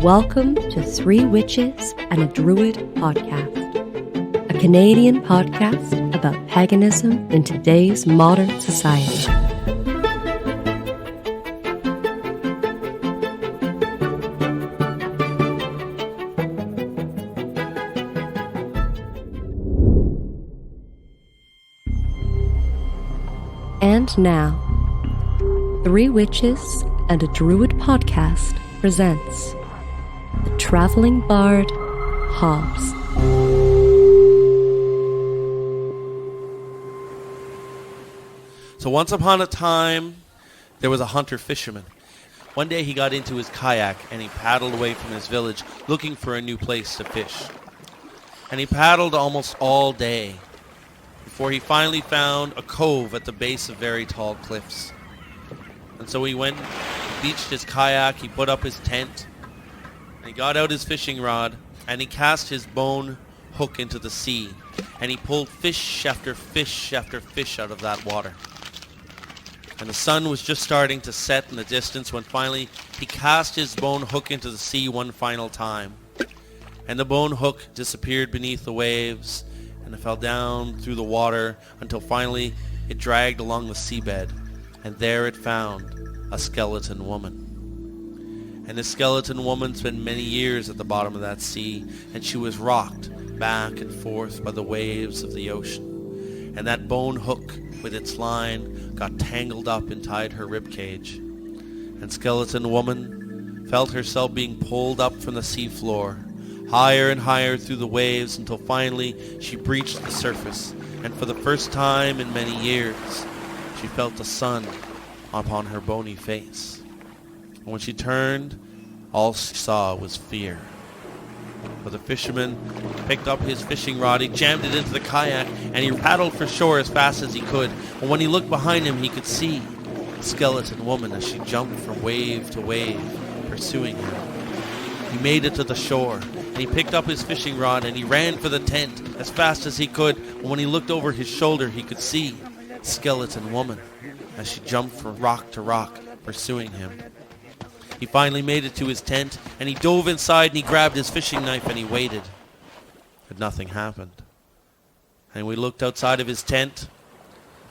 Welcome to Three Witches and a Druid podcast, a Canadian podcast about paganism in today's modern society. And now, Three Witches and a Druid podcast presents The Traveling Bard, Hobbs. So once upon a time, there was a hunter-fisherman. One day he got into his kayak and he paddled away from his village looking for a new place to fish. And he paddled almost all day before he finally found a cove at the base of very tall cliffs. And so he went, beached his kayak, he put up his tent, and he got out his fishing rod, and he cast his bone hook into the sea, and he pulled fish after fish after fish out of that water. And the sun was just starting to set in the distance when finally he cast his bone hook into the sea one final time. And the bone hook disappeared beneath the waves, and it fell down through the water until finally it dragged along the seabed. And there it found a skeleton woman. And the skeleton woman spent many years at the bottom of that sea, and she was rocked back and forth by the waves of the ocean. And that bone hook with its line got tangled up inside her ribcage. And skeleton woman felt herself being pulled up from the seafloor, higher and higher through the waves until finally she breached the surface. And for the first time in many years, she felt the sun upon her bony face. And when she turned, all she saw was fear. But the fisherman picked up his fishing rod, he jammed it into the kayak, and he paddled for shore as fast as he could. And when he looked behind him, he could see the skeleton woman as she jumped from wave to wave, pursuing him. He made it to the shore, and he picked up his fishing rod, and he ran for the tent as fast as he could. And when he looked over his shoulder, he could see skeleton woman as she jumped from rock to rock, pursuing him. He finally made it to his tent, and he dove inside and he grabbed his fishing knife and he waited. But nothing happened. And when he looked outside of his tent,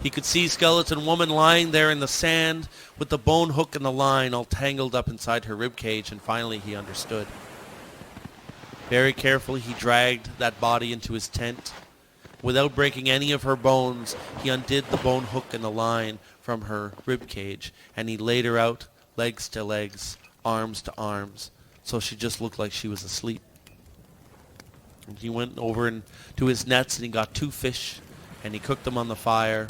he could see skeleton woman lying there in the sand with the bone hook and the line all tangled up inside her ribcage, and finally he understood. Very carefully he dragged that body into his tent. Without breaking any of her bones, he undid the bone hook and the line from her ribcage, and he laid her out, legs to legs, arms to arms, so she just looked like she was asleep. And he went over to his nets and he got 2 fish, and he cooked them on the fire.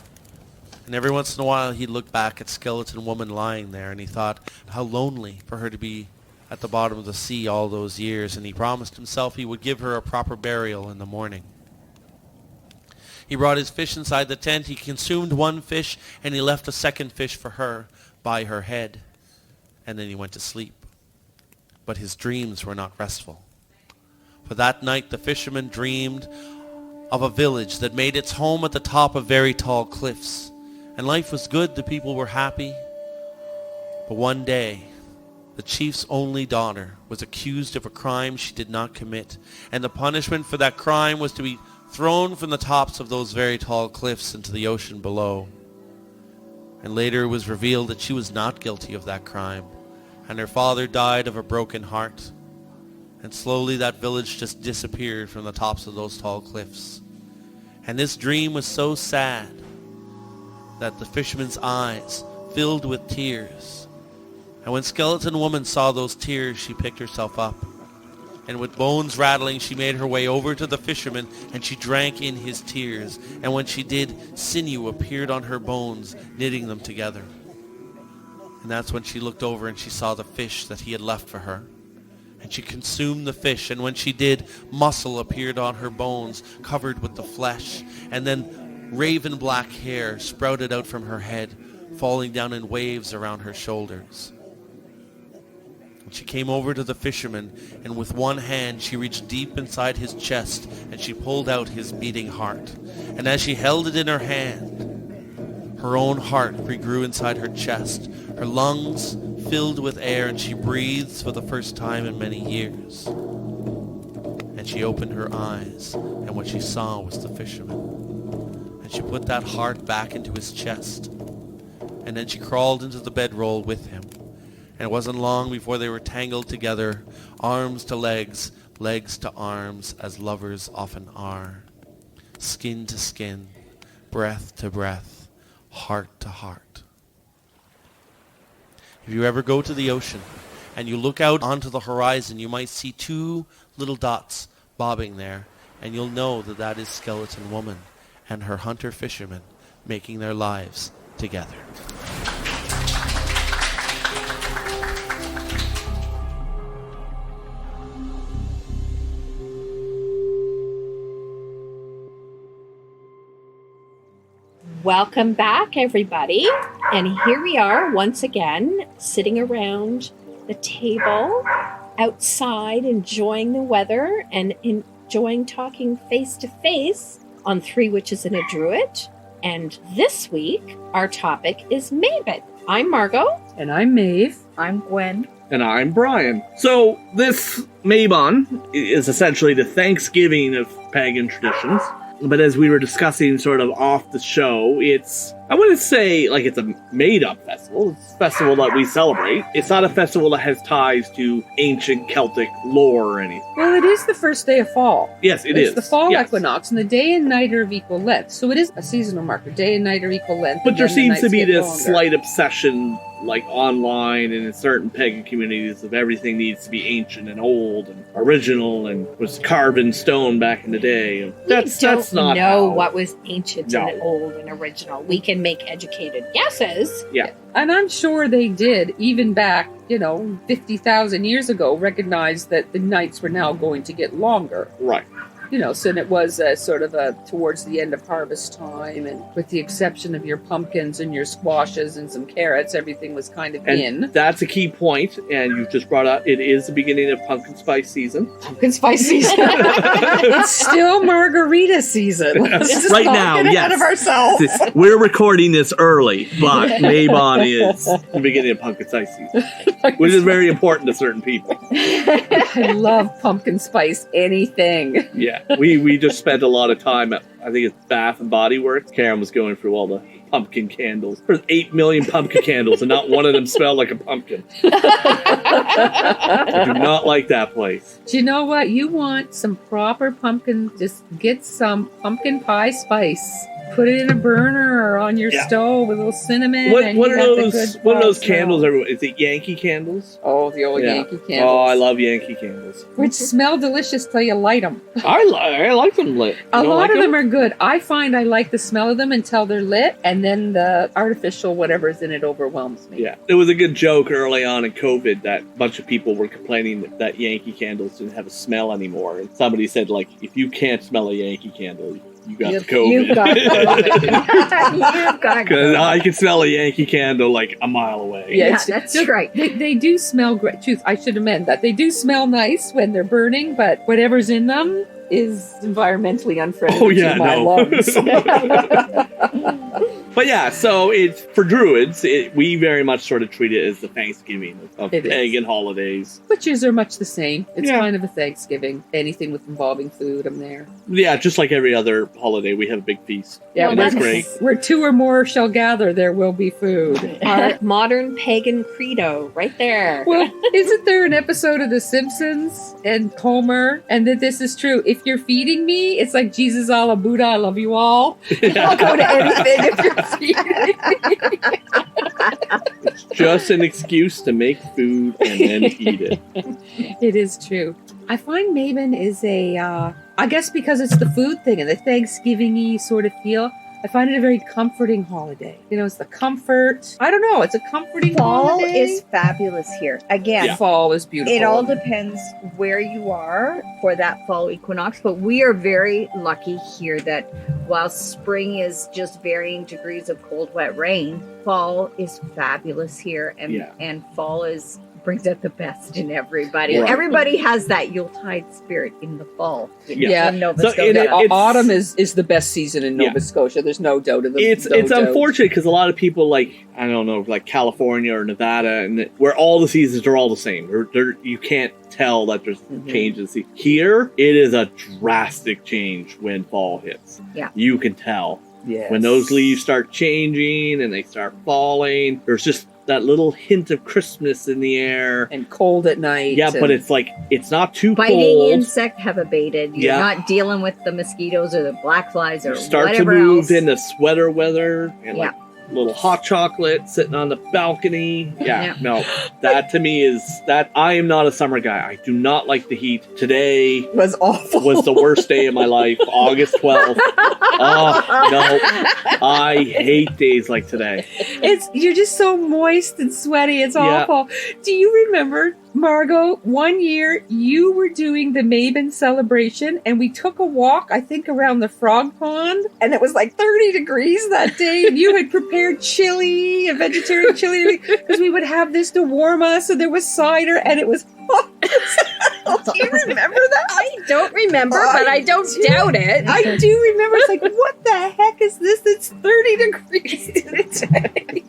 And every once in a while he'd look back at skeleton woman lying there, and he thought how lonely for her to be at the bottom of the sea all those years, and he promised himself he would give her a proper burial in the morning. He brought his fish inside the tent, he consumed 1 fish, and he left a 2nd fish for her by her head. And then he went to sleep. But his dreams were not restful. For that night the fisherman dreamed of a village that made its home at the top of very tall cliffs. And life was good, the people were happy. But one day, the chief's only daughter was accused of a crime she did not commit. And the punishment for that crime was to be thrown from the tops of those very tall cliffs into the ocean below. And later it was revealed that she was not guilty of that crime, and her father died of a broken heart. And slowly that village just disappeared from the tops of those tall cliffs. And this dream was so sad that the fisherman's eyes filled with tears. And when skeleton woman saw those tears, she picked herself up. And with bones rattling, she made her way over to the fisherman, and she drank in his tears. And when she did, sinew appeared on her bones, knitting them together. And that's when she looked over and she saw the fish that he had left for her. And she consumed the fish, and when she did, muscle appeared on her bones, covered with the flesh. And then raven black hair sprouted out from her head, falling down in waves around her shoulders. She came over to the fisherman, and with one hand she reached deep inside his chest, and she pulled out his beating heart. And as she held it in her hand, her own heart regrew inside her chest. Her lungs filled with air, and she breathes for the first time in many years. And she opened her eyes, and what she saw was the fisherman. And she put that heart back into his chest. And then she crawled into the bedroll with him. And it wasn't long before they were tangled together, arms to legs, legs to arms, as lovers often are. Skin to skin, breath to breath, heart to heart. If you ever go to the ocean and you look out onto the horizon, you might see two little dots bobbing there, and you'll know that that is Skeleton Woman and her hunter fisherman making their lives together. Welcome back, everybody. And here we are once again, sitting around the table outside, enjoying the weather and enjoying talking face to face on Three Witches and a Druid. And this week, our topic is Mabon. I'm Margot. And I'm Maeve. I'm Gwen. And I'm Brian. So this Mabon is essentially the Thanksgiving of pagan traditions. But as we were discussing sort of off the show, I wouldn't say like it's a made-up festival. It's a festival that we celebrate. It's not a festival that has ties to ancient Celtic lore or anything. Well, it is the first day of fall. Yes, it's It's the fall yes. equinox, and the day and night are of equal length. So it is a seasonal marker. Day and night are equal length. But and there then the seems to nights be get this longer. slight obsession, like online and in certain pagan communities, of everything needs to be ancient and old and original and was carved in stone back in the day. That's not know how. what was ancient No. and old and original. We can make educated guesses. Yeah. And I'm sure they did, even back, 50,000 years ago, recognize that the nights were now going to get longer. Right. So it was sort of towards the end of harvest time, and with the exception of your pumpkins and your squashes and some carrots, everything was kind of And in. that's a key point, and you've just brought up, it is the beginning of pumpkin spice season. Pumpkin spice season. It's still margarita season. Let's just Right not now, get ahead yes. of ourselves. We're recording this early, but Mabon is the beginning of pumpkin spice season, which is very important to certain people. I love pumpkin spice anything. Yeah, we just spent a lot of time at, I think it's Bath and Body Works. Karen was going through all the pumpkin candles. There's 8 million pumpkin candles, and not one of them smelled like a pumpkin. I do not like that place. Do you know what? You want some proper pumpkin, just get some pumpkin pie spice. Put it in a burner or on your stove with a little cinnamon. What and are you got the those? good What are those fall smell. candles? Everyone, is it Yankee candles? Oh, the old Yeah. Yankee candles. Oh, I love Yankee candles. Which smell delicious till you light them. I like them lit. A lot of them are good. I find I like the smell of them until they're lit, and then the artificial whatever's in it overwhelms me. Yeah, it was a good joke early on in COVID that a bunch of people were complaining that Yankee candles didn't have a smell anymore. And somebody said, like, if you can't smell a Yankee candle, you got the COVID. You've got COVID. You've got Because COVID. I can smell a Yankee candle like a mile away. Yeah, Yeah, it's- that's right. They do smell great. Truth, I should amend that. They do smell nice when they're burning, but whatever's in them is environmentally unfriendly Oh, yeah, to my no. lungs. But yeah, so it's for Druids, we very much sort of treat it as the Thanksgiving of It is. pagan holidays. Witches are much the same. It's Yeah. kind of a Thanksgiving. Anything with involving food, I'm there. Yeah, just like every other holiday, we have a big feast. Yeah, Well, that's that's great. Where two or more shall gather, there will be food. Our modern pagan credo, right there. Well, isn't there an episode of The Simpsons and Homer, and that this is true? If you're feeding me, it's like Jesus a la Buddha, I love you all. I'll go to anything if you're feeding me. It's just an excuse to make food and then eat it. It is true. I find Mabon is I guess because it's the food thing and the Thanksgiving-y sort of feel, I find it a very comforting holiday. It's the comfort. I don't know. It's a comforting Fall holiday. is fabulous here. Again, Fall is beautiful. it all depends where you are for that fall equinox, but we are very lucky here that while spring is just varying degrees of cold, wet rain, fall is fabulous here, and Yeah. and fall is brings out the best in everybody. Right. Everybody has that Yuletide spirit in the fall. Yeah. In Nova So Scotia. it's- Autumn is the best season in Nova Scotia. There's no doubt of it. It's unfortunate because a lot of people I don't know, like California or Nevada, and where all the seasons are all the same. You can't tell that there's changes. Here, it is a drastic change when fall hits. Yeah. You can tell. Yes. When those leaves start changing and they start falling, there's just that little hint of Christmas in the air. And cold at night. Yeah, but it's not too Biting cold. insect have abated. You're not dealing with the mosquitoes or the black flies or Start to whatever move else. into sweater weather and little hot chocolate sitting on the balcony. No, that to me is that I am not a summer guy. I do not like the heat. Today was awful. Was the worst day of my life. August 12th. Oh no, I hate days like today. You're just so moist and sweaty. It's awful. Do you remember, Margot, one year you were doing the Mabon celebration and we took a walk, I think, around the frog pond, and it was like 30 degrees that day, and you had prepared chili, a vegetarian chili, because we would have this to warm us, and there was cider, and it was hot. Do you remember that? I don't remember, but I don't doubt it. I do remember. It's like, what the heck is this? It's 30 degrees today.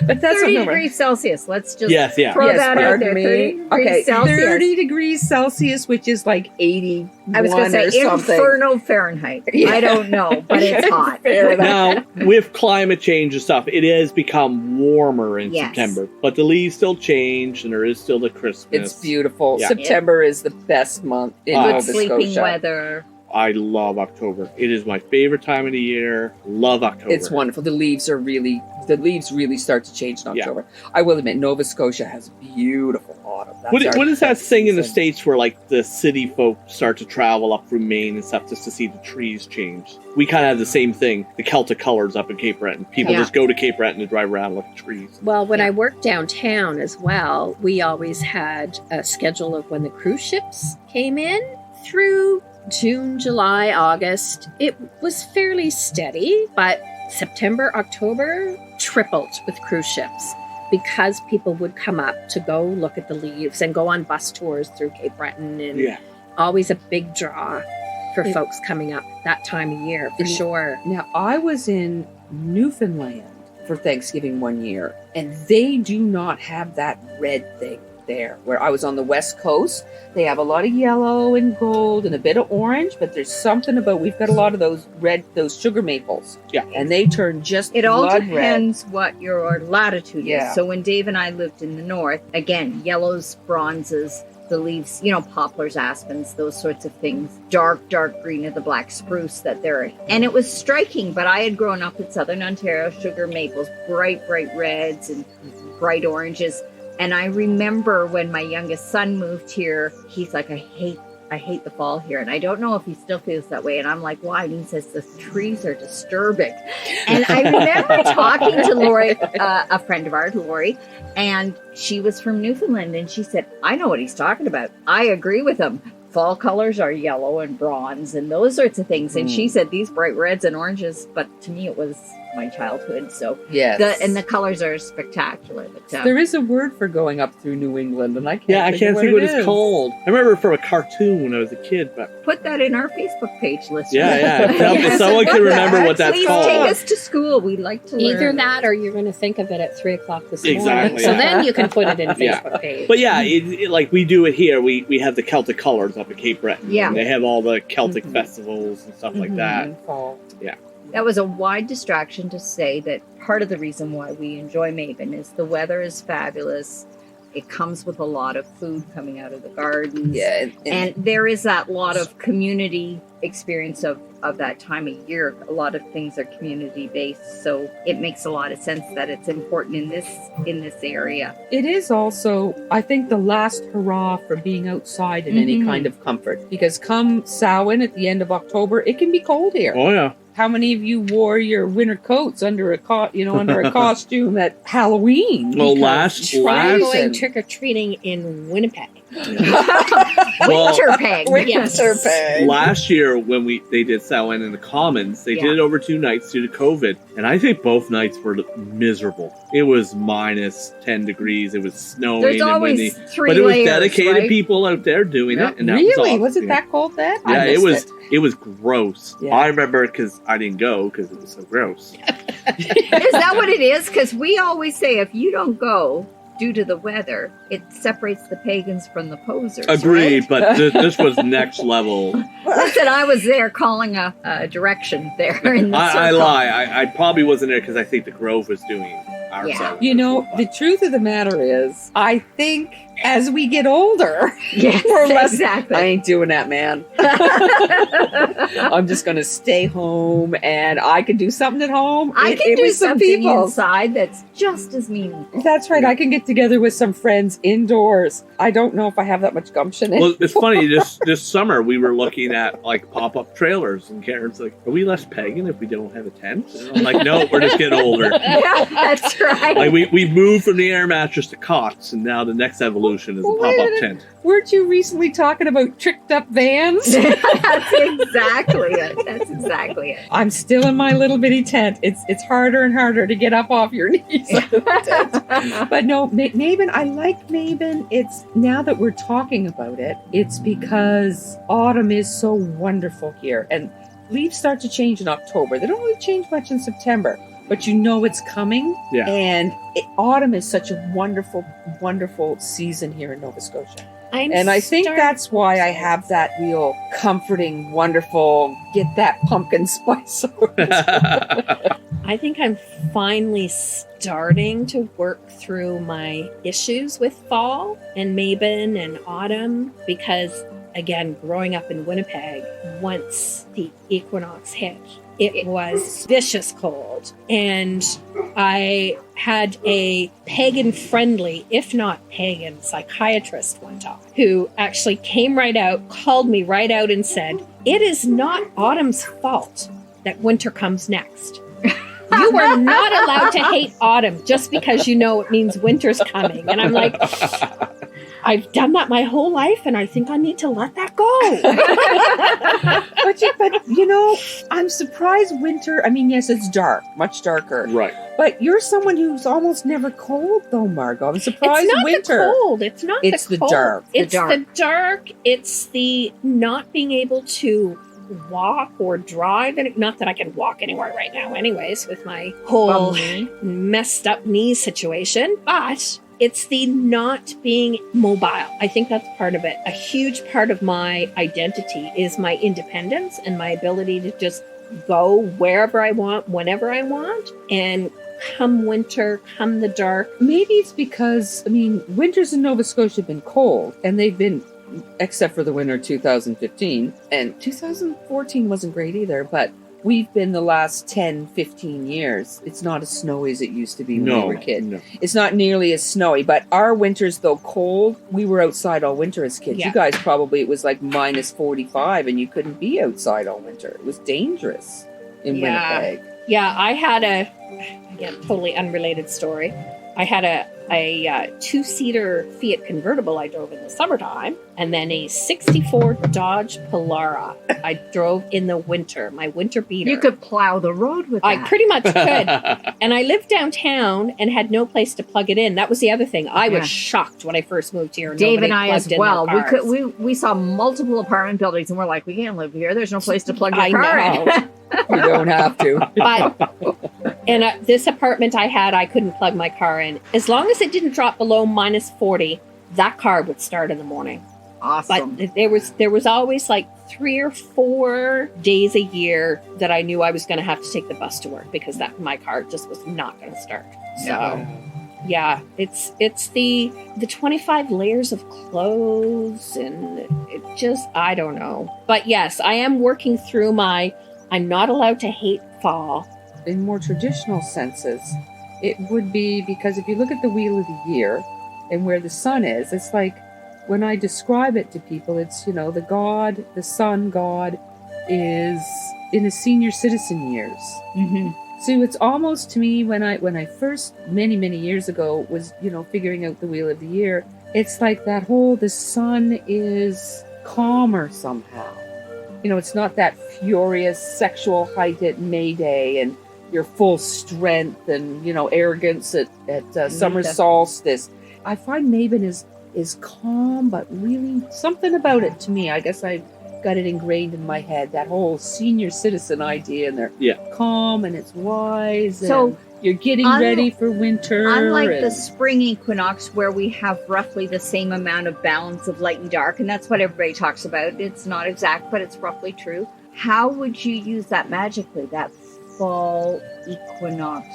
But that's 30 degrees Celsius. Let's just throw Yes, that out there. pardon 30 me. degrees Celsius. 30 degrees Celsius, which is like 80. I was going to say Inferno Fahrenheit. Yeah. I don't know, but it's hot. Fair enough. Now, with climate change and stuff, it has become warmer in September, but the leaves still change, and there is still the Christmas. It's beautiful. Yeah. September is the best month in Nova Good sleeping Scotia. weather. I love October. It is my favorite time of the year. Love October. It's wonderful. The leaves really start to change in October. I will admit, Nova Scotia has beautiful autumn. What is that thing in the States where like the city folk start to travel up through Maine and stuff just to see the trees change? We kind of have the same thing, the Celtic colors up in Cape Breton. People just go to Cape Breton to drive around with trees. Well, when I worked downtown as well, we always had a schedule of when the cruise ships came in through June, July, August. It was fairly steady, but September, October tripled with cruise ships because people would come up to go look at the leaves and go on bus tours through Cape Breton, and always a big draw for folks coming up that time of year, for sure. Now, I was in Newfoundland for Thanksgiving one year, and they do not have that red thing there. Where I was on the West Coast, they have a lot of yellow and gold and a bit of orange, but there's something about, we've got a lot of those sugar maples. Yeah. And they turn just It all blood depends what your latitude Yeah. is. So when Dave and I lived in the north, again, yellows, bronzes, the leaves, poplars, aspens, those sorts of things, dark green of the black spruce that they're, and it was striking, but I had grown up in southern Ontario, sugar maples, bright reds and bright oranges. And I remember when my youngest son moved here, he's like, I hate the fall here. And I don't know if he still feels that way. And I'm like, why? And he says, the trees are disturbing. And I remember talking to Lori, a friend of ours, Lori, and she was from Newfoundland. And she said, I know what he's talking about. I agree with him. Fall colors are yellow and bronze and those sorts of things. And she said these bright reds and oranges, but to me it was my childhood. So and the colors are spectacular. But, there is a word for going up through New England, and I can't think what it's called. I remember from a cartoon when I was a kid, but put that in our Facebook page list. If someone can remember what that's called. Please take us to school. We'd like to learn. Either that, or you're going to think of it at 3:00 this morning. Exactly. So then you can put it in Facebook page. But like we do it here. We have the Celtic colors up at Cape Breton. Yeah. And they have all the Celtic festivals and stuff like that. Yeah. That was a wide distraction to say that part of the reason why we enjoy Mabon is the weather is fabulous. It comes with a lot of food coming out of the gardens. Yeah. And there is that lot of community experience of that time of year. A lot of things are community based. So it makes a lot of sense that it's important in this area. It is also, I think, the last hurrah for being outside in any kind of comfort. Because come Samhain at the end of October, it can be cold here. Oh yeah. How many of you wore your winter coats under a costume at Halloween? Well, Try going trick or treating in Winnipeg. Winter peg. Winter peg. Last year when they did Samhain in the Commons, they did it over 2 nights due to COVID, and I think both nights were miserable. It was minus 10 degrees. It was snowing There's and always windy, 3 but it was layers, dedicated right? people out there doing it, and that Really? was awesome. Was it that cold then? Yeah, I it missed was. It was gross. Yeah. I remember because I didn't go because it was so gross. Is that what it is? Because we always say if you don't go due to the weather, it separates the pagans from the posers. Agreed, right? but this was next level. Listen, I was there calling a direction there in the I circle. lie. I probably wasn't there because I think the Grove was doing our Yeah. side. You know, the truth of the matter is, I think as we get older, Yes, we're less. exactly. I ain't doing that, man. I'm just going to stay home, and I can do something at home. I can It do was some something people. inside that's just as meaningful. That's right. I can get together with some friends indoors. I don't know if I have that much gumption. Well, it's funny. This summer we were looking at like pop-up trailers, and Karen's like, "Are we less pagan if we don't have a tent?" And I'm like, "No, we're just getting older." Yeah, that's right. Like we moved from the air mattress to cots, and now the next evolution is a Well, wait a pop-up minute. tent. Weren't you recently talking about tricked up vans? That's exactly it. That's exactly it. I'm still in my little bitty tent. It's harder and harder to get up off your knees. out of the tent. But no, Mabon, I like Mabon. It's now that we're talking about it, it's because autumn is so wonderful here. And leaves start to change in October. They don't really change much in September, but you know it's coming. Yeah. And autumn is such a wonderful, wonderful season here in Nova Scotia. And I think that's why I have that real comforting, wonderful, get that pumpkin spice. I think I'm finally starting to work through my issues with fall and Mabon and autumn because, again, growing up in Winnipeg, once the equinox hit, it was vicious cold. And I had a pagan-friendly, if not pagan, psychiatrist one time who actually came right out, called me right out and said, "It is not autumn's fault that winter comes next. You are not allowed to hate autumn just because you know it means winter's coming." And I'm like, I've done that my whole life, and I think I need to let that go. but you know, I'm surprised winter. I mean, yes, it's dark, much darker. Right. But you're someone who's almost never cold, though, Margot. I'm surprised It's not winter. the cold. It's not It's the the cold. dark. It's The dark. the dark. It's the not being able to walk or drive. And not that I can walk anywhere right now, anyways, with my whole messed up knee situation. But it's the not being mobile. I think that's part of it. A huge part of my identity is my independence and my ability to just go wherever I want, whenever I want. And come winter, come the dark. Maybe it's because, I mean, winters in Nova Scotia have been cold, and they've been, except for the winter 2015, and 2014 wasn't great either, but we've been the last 10, 15 years. It's not as snowy as it used to be when we were kids. No. It's not nearly as snowy, but our winters, though cold, we were outside all winter as kids. Yeah. You guys probably, it was like minus 45 and you couldn't be outside all winter. It was dangerous in Yeah. Winnipeg. Yeah, I had again, totally unrelated story. I had a 2-seater Fiat convertible I drove in the summertime, and then a 64 Dodge Polara I drove in the winter, my winter beater. You could plow the road with I that. pretty much could. And I lived downtown and had no place to plug it in. That was the other thing. I was Yeah. shocked when I first moved here. Dave Nobody and I as plugged in well. their cars. We saw multiple apartment buildings and we're like, we can't live here. There's no place to plug your I car know. in. You don't have to. But in this apartment I had, I couldn't plug my car in. As long as it didn't drop below minus 40, that car would start in the morning. Awesome. But there was always like 3 or 4 days a year that I knew I was going to have to take the bus to work because my car just was not going to start. So yeah, it's the 25 layers of clothes, and it just, I don't know. But yes, I am working through I'm not allowed to hate fall. In more traditional senses, it would be because if you look at the wheel of the year and where the sun is, it's like when I describe it to people, it's, you know, the sun god is in his senior citizen years. Mm-hmm. So it's almost to me when I first many years ago was, you know, figuring out the wheel of the year, it's like that whole, the sun is calmer somehow. You know, it's not that furious sexual height at May Day and your full strength and, you know, arrogance at summer solstice. I find Mabon is calm, but really something about it to me. I guess I've got it ingrained in my head, that whole senior citizen idea, and they're calm and it's wise. So and you're getting ready for winter. Unlike the spring equinox, where we have roughly the same amount of balance of light and dark, and that's what everybody talks about. It's not exact, but it's roughly true. How would you use that magically, that fall equinox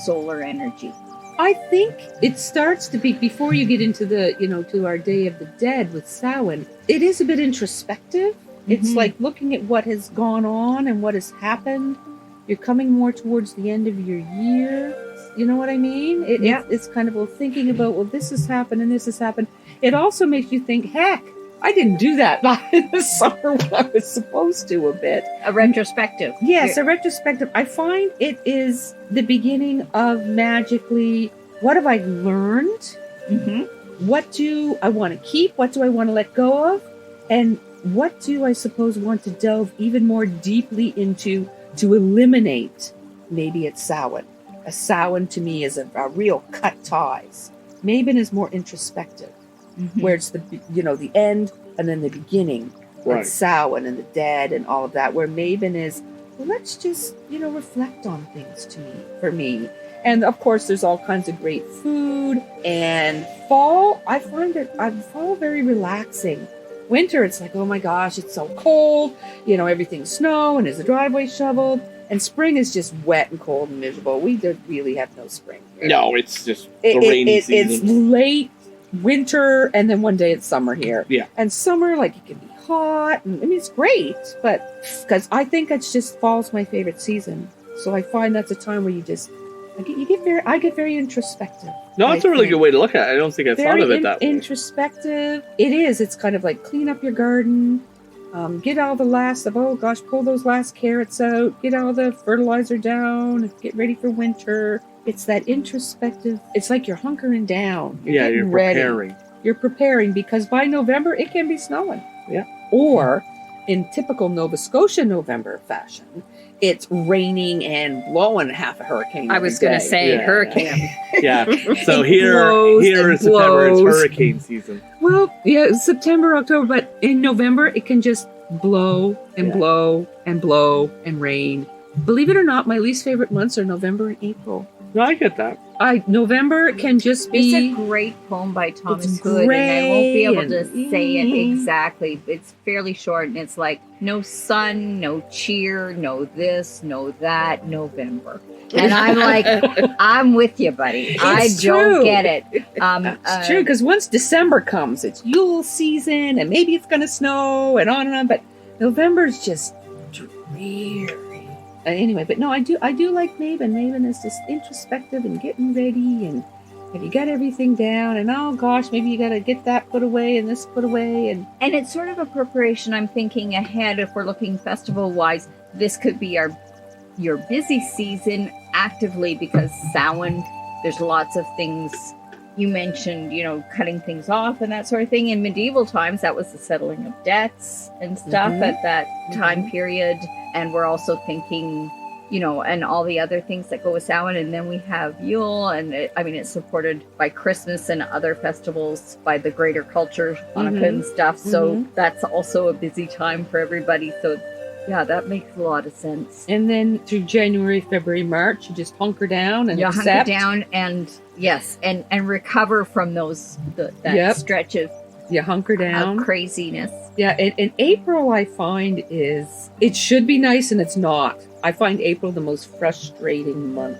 solar energy? I think it starts to be, before you get into the, you know, to our Day of the Dead with Samhain, it is a bit introspective. It's like looking at what has gone on and what has happened. You're coming more towards the end of your year. You know what I mean? It's kind of thinking about, well, this has happened and this has happened. It also makes you think, heck, I didn't do that in the summer when I was supposed to a bit. A retrospective. Yes, a retrospective. I find it is the beginning of magically, what have I learned? What do I want to keep? What do I want to let go of? And what do I suppose want to delve even more deeply into to eliminate? Maybe it's Samhain. A Samhain to me is a real cut ties. Mabon is more introspective, where it's the, you know, the end and then the beginning. Right. It's Samhain and the dead and all of that. Where Mabon is, well, let's just, you know, reflect on things for me. And of course, there's all kinds of great food. And fall, I find fall very relaxing. Winter, it's like, oh my gosh, it's so cold. You know, everything's snow and is the driveway shoveled. And spring is just wet and cold and miserable. We don't really have no spring here. No, it's just the rainy season. It's late winter, and then one day it's summer here. Yeah. And summer, like, it can be hot. And, I mean, it's great, but because I think it's just fall's my favorite season. So I find that's a time where you just, I get very introspective. No, that's a really good way to look at it. I don't think I thought of it that way. Introspective. It is. It's kind of like clean up your garden. Get all the last of, oh gosh, pull those last carrots out, get all the fertilizer down, get ready for winter. It's that introspective, it's like you're hunkering down. You're preparing. Ready. You're preparing, because by November it can be snowing. Yeah. Or in typical Nova Scotia November fashion, it's raining and blowing half a hurricane. I was going to say hurricane. Yeah. So here in September, it's hurricane season. Well, yeah, September, October, but in November, it can just blow and blow and blow and rain. Believe it or not, my least favorite months are November and April. No, I get that. November can just be... It's a great poem by Thomas Hood, and I won't be able to say it exactly. It's fairly short, and it's like, no sun, no cheer, no this, no that, November. And I'm like, I'm with you, buddy. I don't get it. It's true, because once December comes, it's Yule season, and maybe it's going to snow, and on, but November's just dreary. Anyway, but no, I do like Mabon. Mabon is just introspective and getting ready, and have you got everything down? And oh gosh, maybe you got to get that put away and this put away, and it's sort of a preparation. I'm thinking ahead. If we're looking festival wise, this could be your busy season actively, because Samhain, there's lots of things. You mentioned, you know, cutting things off and that sort of thing. In medieval times, that was the settling of debts and stuff at that time period. And we're also thinking, you know, and all the other things that go with Samhain. And then we have Yule, and it's supported by Christmas and other festivals by the greater culture, Hanukkah and stuff. So that's also a busy time for everybody. So yeah, that makes a lot of sense. And then through January, February, March, you just hunker down and accept. Hunker down and yes, and recover from those that stretch of hunker down craziness. Yeah, in April I find it should be nice and it's not. I find April the most frustrating month,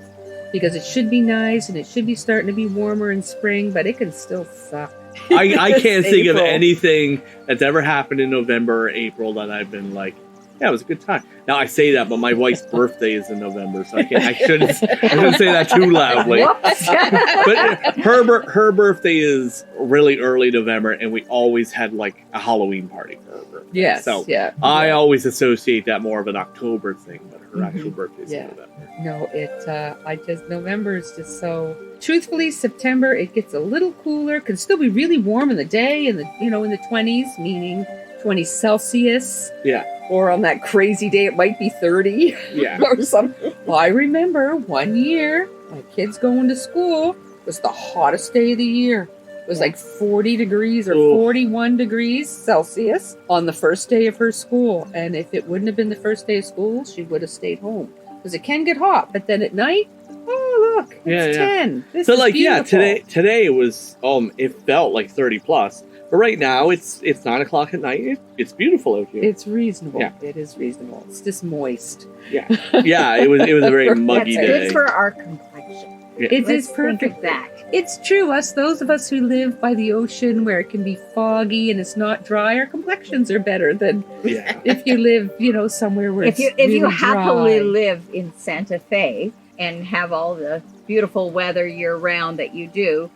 because it should be nice and it should be starting to be warmer in spring, but it can still suck. I can't think of anything that's ever happened in November or April that I've been like, yeah, it was a good time. Now I say that, but my wife's birthday is in November, so I shouldn't say that too loudly. But her birthday is really early November, and we always had like a Halloween party for her birthday. Yes, so I always associate that more of an October thing, but her actual birthday's Yeah. in November. No, November is just so. Truthfully, September it gets a little cooler. Can still be really warm in the day, in the in the 20s, meaning 20 Celsius. Yeah. Or on that crazy day, it might be 30 Yeah. or something. I remember one year, my kids going to school was the hottest day of the year. It was like 40 degrees or 41 degrees Celsius on the first day of her school. And if it wouldn't have been the first day of school, she would have stayed home. Because it can get hot. But then at night, oh, look, it's 10. This so is like, beautiful. today it was, it felt like 30 plus. But right now, it's 9 o'clock at night. It's beautiful out here. It's reasonable. Yeah. It is reasonable. It's just moist. Yeah. Yeah, it was a very muggy That's day. good for our complexion. Yeah. It Let's is perfect. think of that. It's true. Those of us who live by the ocean where it can be foggy and it's not dry, our complexions are better than Yeah. if you live, somewhere where If you really happily dry. live in Santa Fe and have all the beautiful weather year round that you do,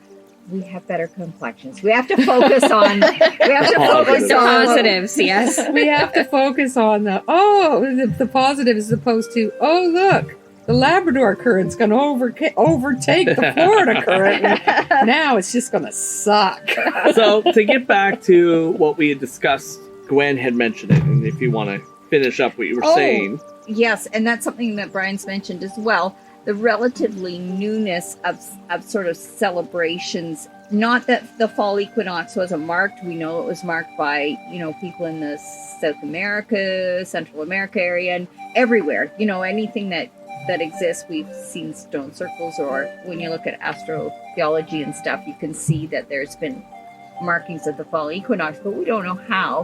we have better complexions. We have to focus on. Positives, yes. We have to focus on the positive as opposed to look, the Labrador current's going to overtake the Florida current. And now it's just going to suck. So to get back to what we had discussed, Gwen had mentioned it, and if you want to finish up what you were saying. Yes, and that's something that Brian's mentioned as well. The relatively newness of sort of celebrations. Not that the fall equinox wasn't marked. We know it was marked by, people in the South America, Central America area, and everywhere. Anything that exists, we've seen stone circles, or when you look at astrotheology and stuff, you can see that there's been markings of the fall equinox, but we don't know how.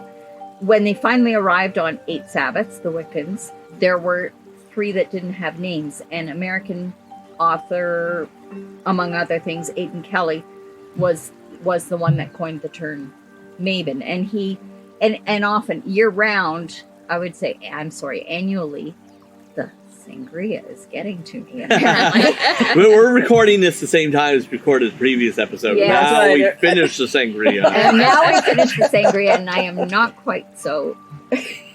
When they finally arrived on 8 Sabbats, the Wiccans, there were 3 that didn't have names. An American author, among other things, Aidan Kelly, was the one that coined the term Mabon. And he, and often year round, I would say, annually, the Sangria is getting to me, apparently. We're recording this the same time as we recorded the previous episode. Yeah, now that's we right. finished the Sangria. And now we finished the Sangria, and I am not quite so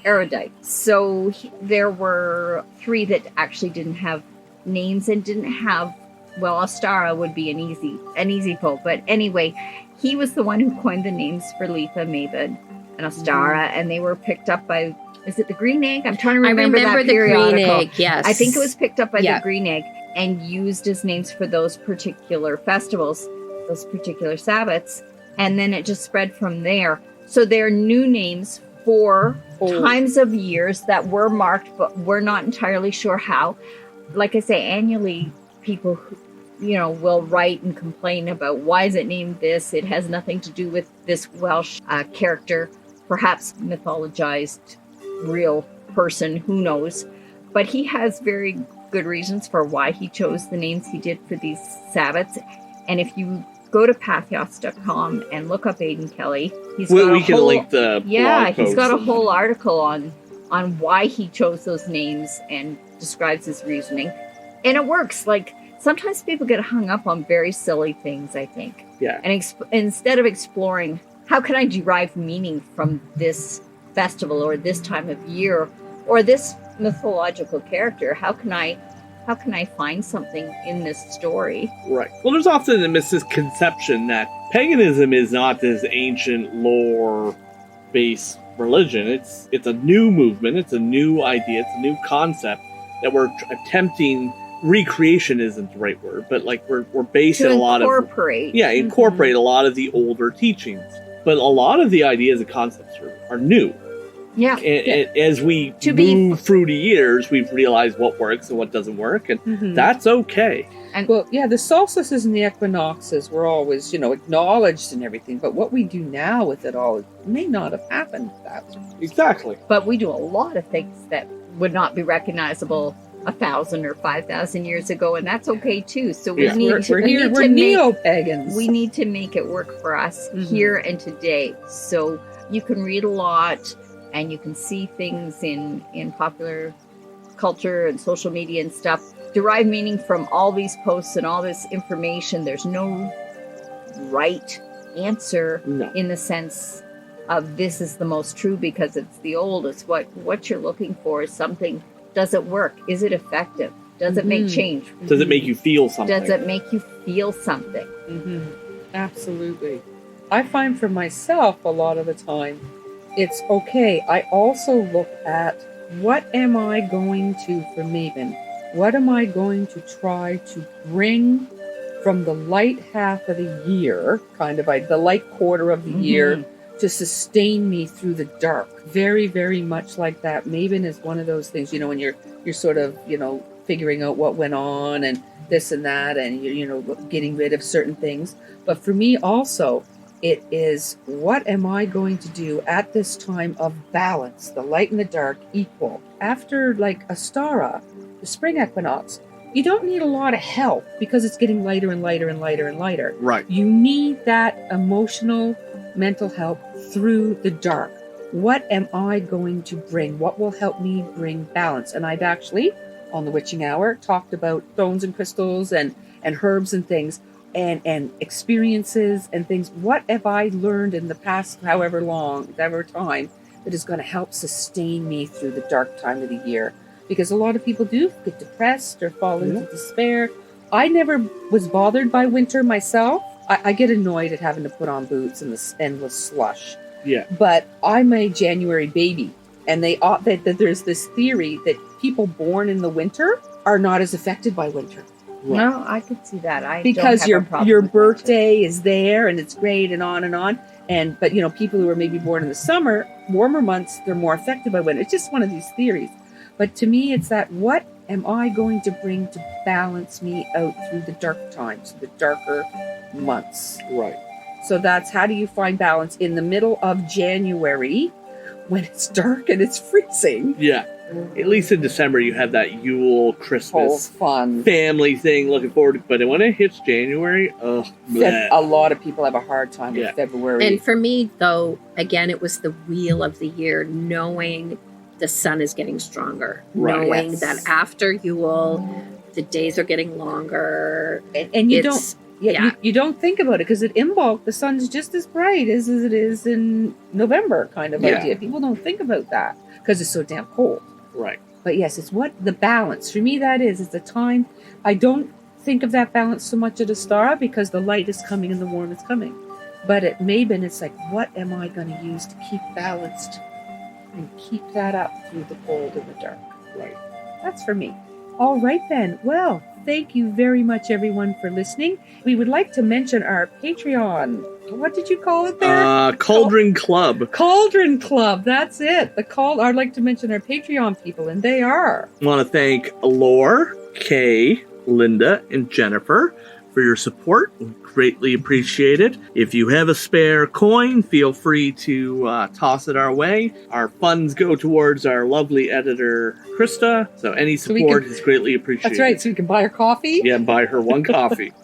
erudite. So there were 3 that actually didn't have names and didn't have, Astara would be an easy pull. But anyway, he was the one who coined the names for Letha, Mabon, and Astara, and they were picked up by, is it the Green Egg? I'm trying to remember that the periodical. Green Egg, yes. I think it was picked up by Yeah. the Green Egg and used as names for those particular festivals, those particular Sabbats, and then it just spread from there. So they're new names for times of years that were marked, but we're not entirely sure how. Like I say, annually, people, will write and complain about why is it named this? It has nothing to do with this Welsh character, perhaps mythologized real person, who knows. But he has very good reasons for why he chose the names he did for these Sabbats. And if you go to pathos.com and look up Aidan Kelly, he's got We can link the blog he's got a post. whole article on why he chose those names and describes his reasoning. And it works. Like, sometimes people get hung up on very silly things, I think. Yeah. And instead of exploring, how can I derive meaning from this festival or this time of year or this mythological character? How can I find something in this story? Right. Well, there's often a misconception that paganism is not this ancient lore-based religion. It's a new movement. It's a new idea. It's a new concept that we're attempting. Recreation isn't the right word, but like we're basing a lot of incorporate a lot of the older teachings. But a lot of the ideas and concepts are new. Yeah. And as we move through the years, we've realized what works and what doesn't work, and that's okay. And the solstices and the equinoxes were always, acknowledged and everything. But what we do now with it all may not have happened that way. Exactly. But we do a lot of things that would not be recognizable 1,000 or 5,000 years ago, and that's okay too. So we're neo-pagans. We need to make it work for us here and today. So you can read a lot, and you can see things in popular culture and social media and stuff. Derive meaning from all these posts and all this information. There's no right answer in the sense of this is the most true because it's the oldest. What you're looking for is something Does it work? Is it effective? Does it make change? Does it make you feel something? Does it make you feel something? Mm-hmm. Absolutely. I find for myself a lot of the time, it's okay. I also look at what am I going to, for Mabon, what am I going to try to bring from the light half of the year, kind of like the light quarter of the year, to sustain me through the dark. Very, very much like that. Mabon is one of those things, you know, when you're sort of, you know, figuring out what went on and this and that, and you know, getting rid of certain things. But for me also, it is what am I going to do at this time of balance, the light and the dark equal. After like Astara, the spring equinox, you don't need a lot of help because it's getting lighter and lighter and lighter and lighter. Right. You need that emotional, mental help through the dark. What am I going to bring? What will help me bring balance? And I've actually, on the Witching Hour, talked about stones and crystals and herbs and things and experiences and things. What have I learned in the past however time that is going to help sustain me through the dark time of the year? Because a lot of people do get depressed or fall into despair. I never was bothered by winter myself. I get annoyed at having to put on boots in this endless slush. Yeah. But I'm a January baby, and that there's this theory that people born in the winter are not as affected by winter. Right. No, I could see that. Because don't have a problem your with birthday is there and it's great and on and on. But you know, people who are maybe born in the summer, warmer months, they're more affected by winter. It's just one of these theories. But to me, it's that what am I going to bring to balance me out through the dark times, the darker months? Right. So that's how do you find balance in the middle of January when it's dark and it's freezing? Yeah. At least in December, you have that Yule, Christmas, fun family thing looking forward to. But when it hits January, a lot of people have a hard time with February. And for me, though, again, it was the wheel of the year, knowing the sun is getting stronger, knowing that after Yule, the days are getting longer. And you don't... You don't think about it because at Imbolc, the sun's just as bright as it is in November kind of idea. People don't think about that because it's so damn cold. Right. But yes, it's what the balance. For me, that is. It's a time. I don't think of that balance so much at Astara because the light is coming and the warm is coming. But at Mabon, it's like, what am I going to use to keep balanced and keep that up through the cold and the dark? Right. That's for me. All right, then. Well, thank you very much, everyone, for listening. We would like to mention our Patreon. What did you call it there? Cauldron Club. Cauldron Club. That's it. I'd like to mention our Patreon people, and they are. I want to thank Lore, Kay, Linda, and Jennifer for your support. We greatly appreciate it. If you have a spare coin, feel free to toss it our way. Our funds go towards our lovely editor, Krista. So any support is greatly appreciated. That's right. So we can buy her coffee. Yeah, buy her one coffee.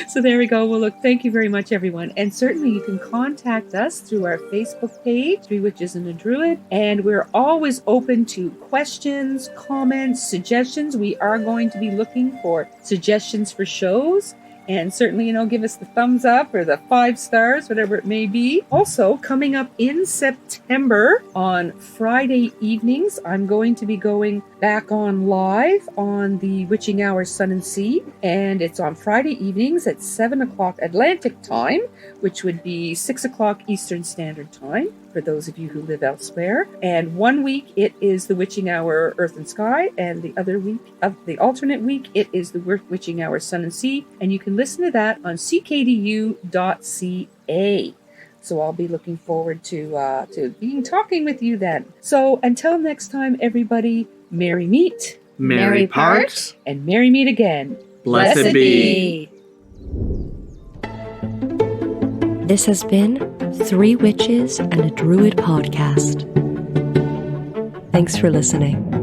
So there we go. Well, look, thank you very much, everyone. And certainly you can contact us through our Facebook page, 3 Witches and a Druid. And we're always open to questions, comments, suggestions. We are going to be looking for suggestions for shows. And certainly, give us the thumbs up or the 5 stars, whatever it may be. Also, coming up in September on Friday evenings, I'm going to be going back on live on the Witching Hour Sun and Sea. And it's on Friday evenings at 7 o'clock Atlantic time, which would be 6 o'clock Eastern Standard Time for those of you who live elsewhere. And one week it is the Witching Hour Earth and Sky, and the other week, the alternate week, it is the Witching Hour Sun and Sea. And you can listen to that on ckdu.ca. So I'll be looking forward to talking with you then. So until next time, everybody, merry meet, merry part, and merry meet again. Blessed be. This has been 3 Witches and a Druid podcast. Thanks for listening.